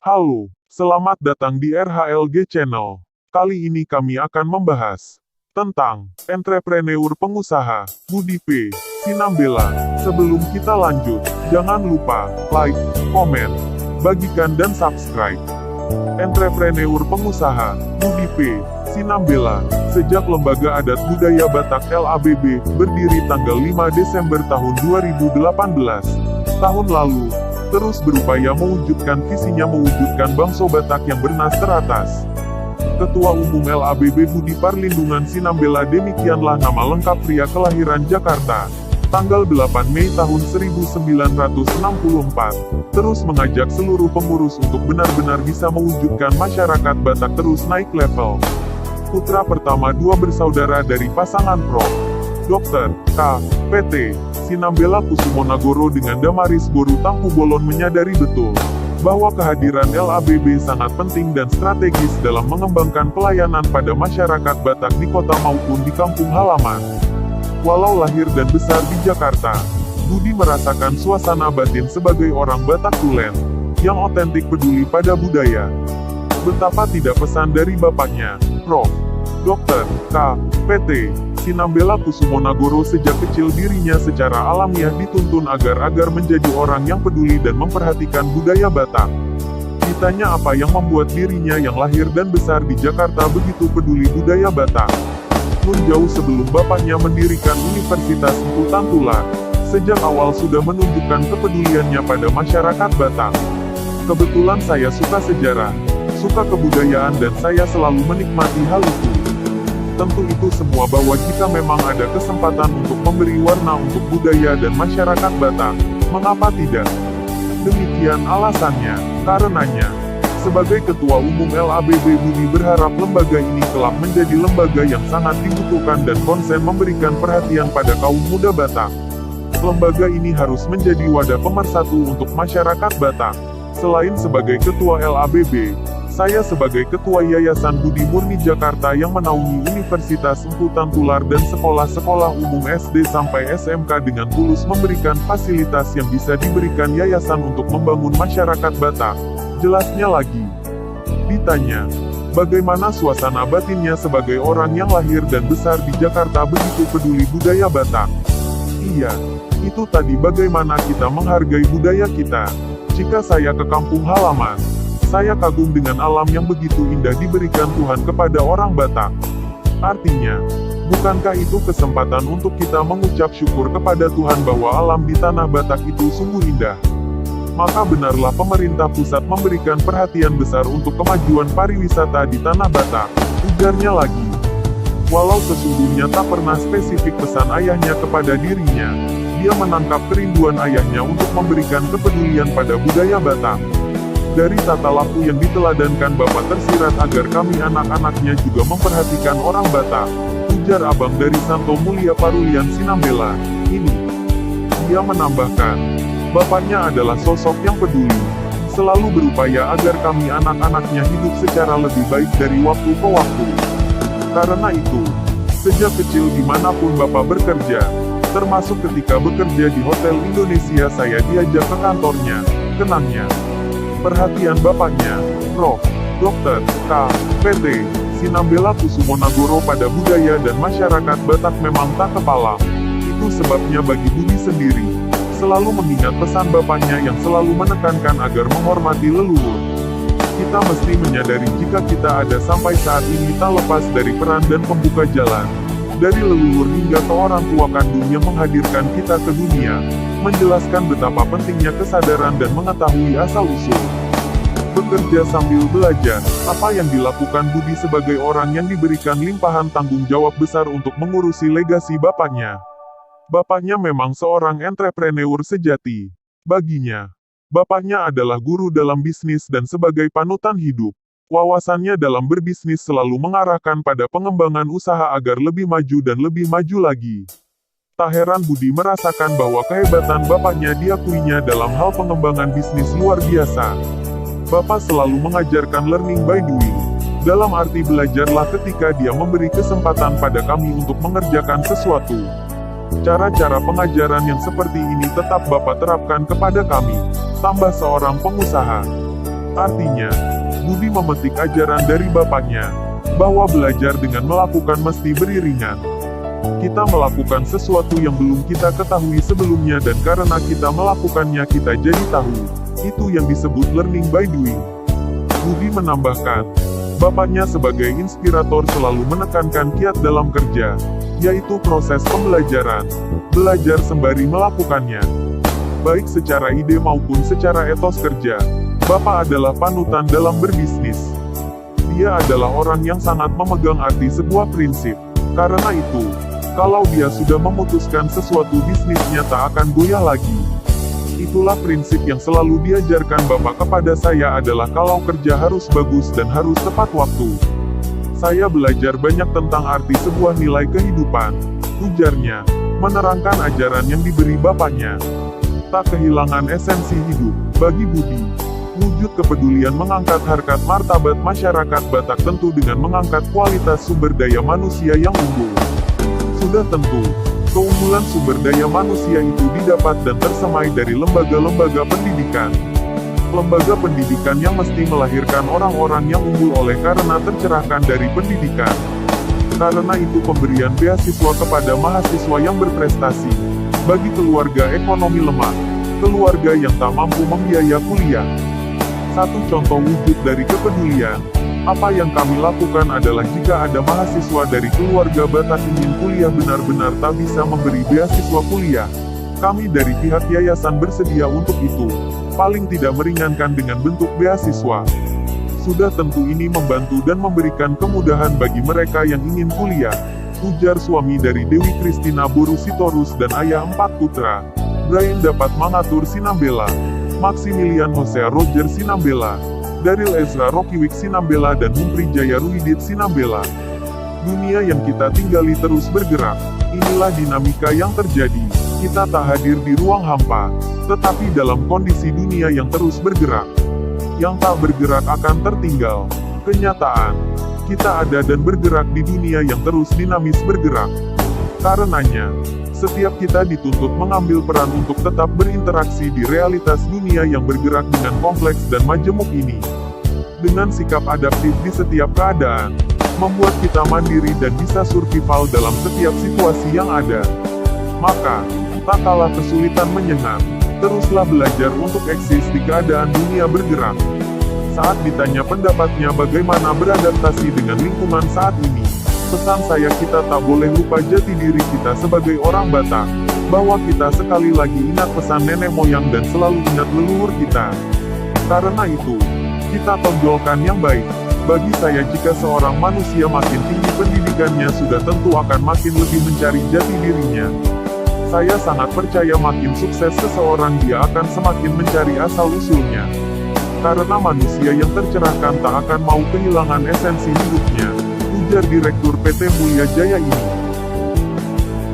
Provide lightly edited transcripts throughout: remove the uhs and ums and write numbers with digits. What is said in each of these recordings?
Halo, selamat datang di RHLG Channel. Kali ini kami akan membahas tentang entrepreneur pengusaha, Budi P. Sinambela. Sebelum kita lanjut, jangan lupa like, komen, bagikan dan subscribe. Entrepreneur pengusaha, Budi P. Sinambela, sejak Lembaga Adat Budaya Batak LABB, berdiri tanggal 5 Desember tahun 2018. Tahun lalu, terus berupaya mewujudkan visinya mewujudkan bangsa Batak yang bernas teratas. Ketua Umum LABB Budi Parlindungan Sinambela, demikianlah nama lengkap pria kelahiran Jakarta, tanggal 8 Mei tahun 1964, terus mengajak seluruh pengurus untuk benar-benar bisa mewujudkan masyarakat Batak terus naik level. Putra pertama dua bersaudara dari pasangan Prof. Dr. K. PT. Sinambela Kusumonagoro dengan Damaris Boru Tangku Bolon menyadari betul bahwa kehadiran LABB sangat penting dan strategis dalam mengembangkan pelayanan pada masyarakat Batak di kota maupun di kampung halaman. Walau lahir dan besar di Jakarta, Budi merasakan suasana batin sebagai orang Batak tulen, yang otentik peduli pada budaya. Betapa tidak pesan dari bapaknya, Prof. Dr. K. PT. Sinambela Kusumonagoro sejak kecil dirinya secara alamiah dituntun agar menjadi orang yang peduli dan memperhatikan budaya Batak. Ditanya apa yang membuat dirinya yang lahir dan besar di Jakarta begitu peduli budaya Batak. Pun jauh sebelum bapaknya mendirikan Universitas Empu Tantula, sejak awal sudah menunjukkan kepeduliannya pada masyarakat Batak. Kebetulan saya suka sejarah, suka kebudayaan dan saya selalu menikmati hal itu. Tentu itu semua bahwa jika memang ada kesempatan untuk memberi warna untuk budaya dan masyarakat Batak, mengapa tidak? Demikian alasannya, karenanya, sebagai Ketua Umum LABB Budi berharap lembaga ini kelak menjadi lembaga yang sangat dibutuhkan dan konsen memberikan perhatian pada kaum muda Batak. Lembaga ini harus menjadi wadah pemersatu untuk masyarakat Batak. Selain sebagai Ketua LABB, saya sebagai Ketua Yayasan Budi Murni Jakarta yang menaungi Universitas Empu Tantular dan sekolah-sekolah umum SD sampai SMK dengan tulus memberikan fasilitas yang bisa diberikan yayasan untuk membangun masyarakat Batak. Jelasnya lagi, ditanya, bagaimana suasana batinnya sebagai orang yang lahir dan besar di Jakarta begitu peduli budaya Batak? Iya, itu tadi bagaimana kita menghargai budaya kita. Jika saya ke kampung halaman, saya kagum dengan alam yang begitu indah diberikan Tuhan kepada orang Batak. Artinya, bukankah itu kesempatan untuk kita mengucap syukur kepada Tuhan bahwa alam di tanah Batak itu sungguh indah? Maka benarlah pemerintah pusat memberikan perhatian besar untuk kemajuan pariwisata di tanah Batak. Ujarnya lagi, walau sesungguhnya tak pernah spesifik pesan ayahnya kepada dirinya, dia menangkap kerinduan ayahnya untuk memberikan kepedulian pada budaya Batak. Dari tata laku yang diteladankan Bapak tersirat agar kami anak-anaknya juga memperhatikan orang Batak, ujar abang dari Santo Mulia Parulian Sinambela. Ini, dia menambahkan, bapaknya adalah sosok yang peduli, selalu berupaya agar kami anak-anaknya hidup secara lebih baik dari waktu ke waktu. Karena itu, sejak kecil dimanapun Bapak bekerja, termasuk ketika bekerja di Hotel Indonesia saya diajak ke kantornya, kenangnya. Perhatian bapaknya, Prof. Dr. K. PT. Sinambela Kusumonagoro pada budaya dan masyarakat Batak memang tak kepalang. Itu sebabnya bagi Budi sendiri, selalu mengingat pesan bapaknya yang selalu menekankan agar menghormati leluhur. Kita mesti menyadari jika kita ada sampai saat ini tak lepas dari peran dan pembuka jalan. Dari leluhur hingga ke orang tua kandung yang menghadirkan kita ke dunia, menjelaskan betapa pentingnya kesadaran dan mengetahui asal-usul. Bekerja sambil belajar, apa yang dilakukan Budi sebagai orang yang diberikan limpahan tanggung jawab besar untuk mengurusi legasi bapaknya. Bapaknya memang seorang entrepreneur sejati. Baginya, bapaknya adalah guru dalam bisnis dan sebagai panutan hidup. Wawasannya dalam berbisnis selalu mengarahkan pada pengembangan usaha agar lebih maju dan lebih maju lagi. Tak heran Budi merasakan bahwa kehebatan bapaknya diakuinya dalam hal pengembangan bisnis luar biasa. Bapak selalu mengajarkan learning by doing. Dalam arti belajarlah ketika dia memberi kesempatan pada kami untuk mengerjakan sesuatu. Cara-cara pengajaran yang seperti ini tetap Bapak terapkan kepada kami, tambah seorang pengusaha. Artinya, Budi memetik ajaran dari bapaknya, bahwa belajar dengan melakukan mesti beriringan. Kita melakukan sesuatu yang belum kita ketahui sebelumnya dan karena kita melakukannya kita jadi tahu. Itu yang disebut learning by doing. Budi menambahkan, bapaknya sebagai inspirator selalu menekankan kiat dalam kerja, yaitu proses pembelajaran, belajar sembari melakukannya. Baik secara ide maupun secara etos kerja, Bapak adalah panutan dalam berbisnis. Dia adalah orang yang sangat memegang arti sebuah prinsip. Karena itu, kalau dia sudah memutuskan sesuatu bisnisnya tak akan goyah lagi. Itulah prinsip yang selalu diajarkan Bapak kepada saya adalah kalau kerja harus bagus dan harus tepat waktu. Saya belajar banyak tentang arti sebuah nilai kehidupan, ujarnya, menerangkan ajaran yang diberi bapaknya. Tak kehilangan esensi hidup, bagi Budi. Wujud kepedulian mengangkat harkat martabat masyarakat Batak tentu dengan mengangkat kualitas sumber daya manusia yang unggul. Sudah tentu, keunggulan sumber daya manusia itu didapat dan tersemai dari lembaga-lembaga pendidikan. Lembaga pendidikan yang mesti melahirkan orang-orang yang unggul oleh karena tercerahkan dari pendidikan. Karena itu pemberian beasiswa kepada mahasiswa yang berprestasi. Bagi keluarga ekonomi lemah, keluarga yang tak mampu membiayai kuliah. Satu contoh wujud dari kepedulian, apa yang kami lakukan adalah jika ada mahasiswa dari keluarga Batak ingin kuliah benar-benar tak bisa memberi beasiswa kuliah. Kami dari pihak yayasan bersedia untuk itu, paling tidak meringankan dengan bentuk beasiswa. Sudah tentu ini membantu dan memberikan kemudahan bagi mereka yang ingin kuliah, ujar suami dari Dewi Kristina Boru Sitorus dan ayah 4 putra. Brian dapat mengatur Sinambela, Maximilian Hosea Roger Sinambela, Daryl Ezra Rokiwik Sinambela dan Humphrey Jaya Ruhidit Sinambela. Dunia yang kita tinggali terus bergerak. Inilah dinamika yang terjadi. Kita tak hadir di ruang hampa, tetapi dalam kondisi dunia yang terus bergerak. Yang tak bergerak akan tertinggal. Kenyataan, kita ada dan bergerak di dunia yang terus dinamis bergerak. Karenanya, setiap kita dituntut mengambil peran untuk tetap berinteraksi di realitas dunia yang bergerak dengan kompleks dan majemuk ini. Dengan sikap adaptif di setiap keadaan, membuat kita mandiri dan bisa survival dalam setiap situasi yang ada. Maka, tak kalah kesulitan menyengat, teruslah belajar untuk eksis di keadaan dunia bergerak. Saat ditanya pendapatnya bagaimana beradaptasi dengan lingkungan saat ini, pesan saya kita tak boleh lupa jati diri kita sebagai orang Batak, bahwa kita sekali lagi ingat pesan nenek moyang dan selalu ingat leluhur kita. Karena itu, kita tonjolkan yang baik. Bagi saya jika seorang manusia makin tinggi pendidikannya sudah tentu akan makin lebih mencari jati dirinya. Saya sangat percaya makin sukses seseorang dia akan semakin mencari asal-usulnya. Karena manusia yang tercerahkan tak akan mau kehilangan esensi hidupnya, ujar Direktur PT Mulya Jaya ini.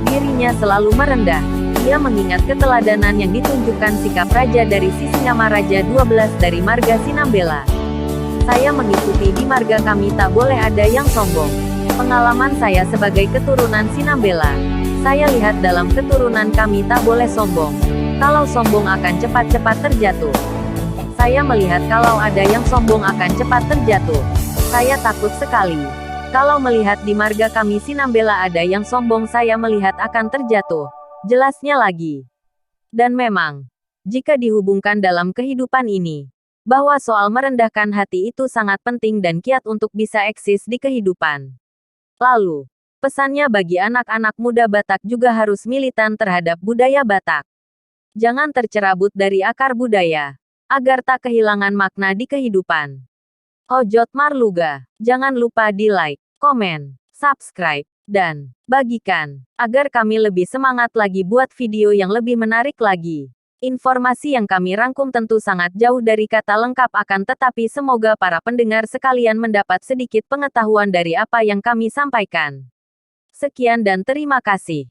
Dirinya selalu merendah. Ia mengingat keteladanan yang ditunjukkan sikap raja dari Sisingamaraja 12 dari marga Sinambela. Saya mengikuti di marga kami tak boleh ada yang sombong. Pengalaman saya sebagai keturunan Sinambela. Saya lihat dalam keturunan kami tak boleh sombong. Kalau sombong akan cepat-cepat terjatuh. Saya melihat kalau ada yang sombong akan cepat terjatuh. Saya takut sekali. Kalau melihat di marga kami Sinambela ada yang sombong saya melihat akan terjatuh. Jelasnya lagi. Dan memang, jika dihubungkan dalam kehidupan ini, bahwa soal merendahkan hati itu sangat penting dan kiat untuk bisa eksis di kehidupan. Lalu, pesannya bagi anak-anak muda Batak juga harus militan terhadap budaya Batak. Jangan tercerabut dari akar budaya, agar tak kehilangan makna di kehidupan. Ojot Marluga, jangan lupa di like, komen, subscribe, dan bagikan, agar kami lebih semangat lagi buat video yang lebih menarik lagi. Informasi yang kami rangkum tentu sangat jauh dari kata lengkap akan tetapi semoga para pendengar sekalian mendapat sedikit pengetahuan dari apa yang kami sampaikan. Sekian dan terima kasih.